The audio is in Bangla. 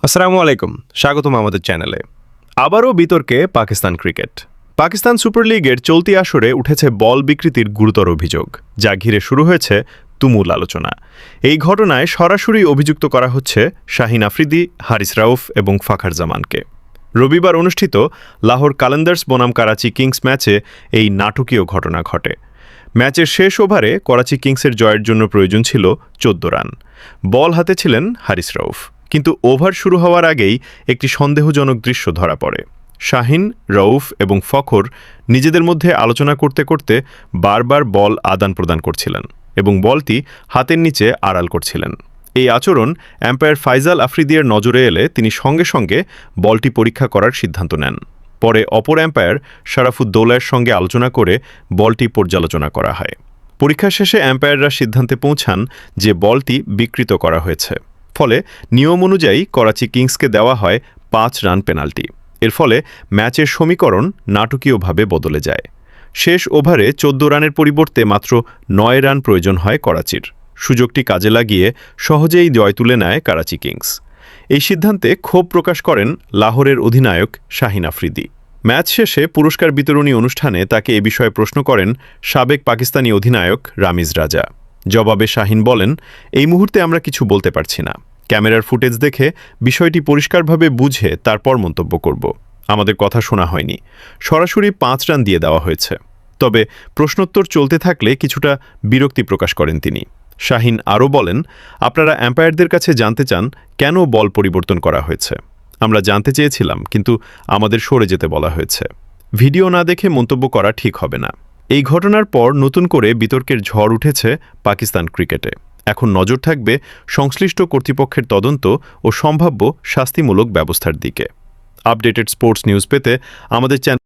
আসসালামু আলাইকুম, স্বাগতম আমাদের চ্যানেলে। আবারও বিতর্কে পাকিস্তান ক্রিকেট। পাকিস্তান সুপার লিগের চলতি আসরে উঠেছে বল বিকৃতির গুরুতর অভিযোগ, যা ঘিরে শুরু হয়েছে তুমুল আলোচনা। এই ঘটনায় সরাসরি অভিযুক্ত করা হচ্ছে শাহিন আফ্রিদি, হারিস রাউফ এবং ফাখার জামানকে। রবিবার অনুষ্ঠিত লাহোর কালেন্দার্স বনাম করাচি কিংস ম্যাচে এই নাটকীয় ঘটনা ঘটে। ম্যাচের শেষ ওভারে করাচি কিংসের জয়ের জন্য প্রয়োজন ছিল ১৪ রান। বল হাতে ছিলেন হারিস রাউফ, কিন্তু ওভার শুরু হওয়ার আগেই একটি সন্দেহজনক দৃশ্য ধরা পড়ে। শাহিন, রউফ এবং ফখর নিজেদের মধ্যে আলোচনা করতে করতে বারবার বল আদান প্রদান করছিলেন এবং বলটি হাতের নিচে আড়াল করছিলেন। এই আচরণ আম্পায়ার ফাইজাল আফ্রিদির নজরে এলে তিনি সঙ্গে সঙ্গে বলটি পরীক্ষা করার সিদ্ধান্ত নেন। পরে অপর আম্পায়ার শরাফুদ্দৌলার সঙ্গে আলোচনা করে বলটি পর্যালোচনা করা হয়। পরীক্ষা শেষে আম্পায়াররা সিদ্ধান্তে পৌঁছান যে বলটি বিকৃত করা হয়েছে। ফলে নিয়ম অনুযায়ী করাচি কিংসকে দেওয়া হয় ৫ রান পেনাল্টি। এর ফলে ম্যাচের সমীকরণ নাটকীয়ভাবে বদলে যায়। শেষ ওভারে ১৪ রানের পরিবর্তে মাত্র ৯ রান প্রয়োজন হয় করাচির। সুযোগটি কাজে লাগিয়ে সহজেই জয় তুলে নেয় করাচি কিংস। এই সিদ্ধান্তে ক্ষোভ প্রকাশ করেন লাহোরের অধিনায়ক শাহিন আফ্রিদি। ম্যাচ শেষে পুরস্কার বিতরণী অনুষ্ঠানে তাকে এ বিষয়ে প্রশ্ন করেন সাবেক পাকিস্তানি অধিনায়ক রামিজ রাজা। জবাবে শাহিন বলেন, এই মুহূর্তে আমরা কিছু বলতে পারছি না। ক্যামেরার ফুটেজ দেখে বিষয়টি পরিষ্কারভাবে বুঝে তারপর মন্তব্য করব। আমাদের কথা শোনা হয়নি, সরাসরি ৫ রান দিয়ে দেওয়া হয়েছে। তবে প্রশ্নোত্তর চলতে থাকলে কিছুটা বিরক্তি প্রকাশ করেন তিনি। শাহিন আরও বলেন, আপনারা আম্পায়ারদের কাছে জানতে চান কেন বল পরিবর্তন করা হয়েছে। আমরা জানতে চেয়েছিলাম, কিন্তু আমাদের সরে যেতে বলা হয়েছে। ভিডিও না দেখে মন্তব্য করা ঠিক হবে না। এই ঘটনার পর নতুন করে বিতর্কের ঝড় উঠেছে পাকিস্তান ক্রিকেটে। এখন নজর থাকবে সংশ্লিষ্ট কর্তৃপক্ষের তদন্ত ও সম্ভাব্য শাস্তিমূলক ব্যবস্থার দিকে। আপডেটেড স্পোর্টস নিউজ পেতে আমাদের চ্যানেল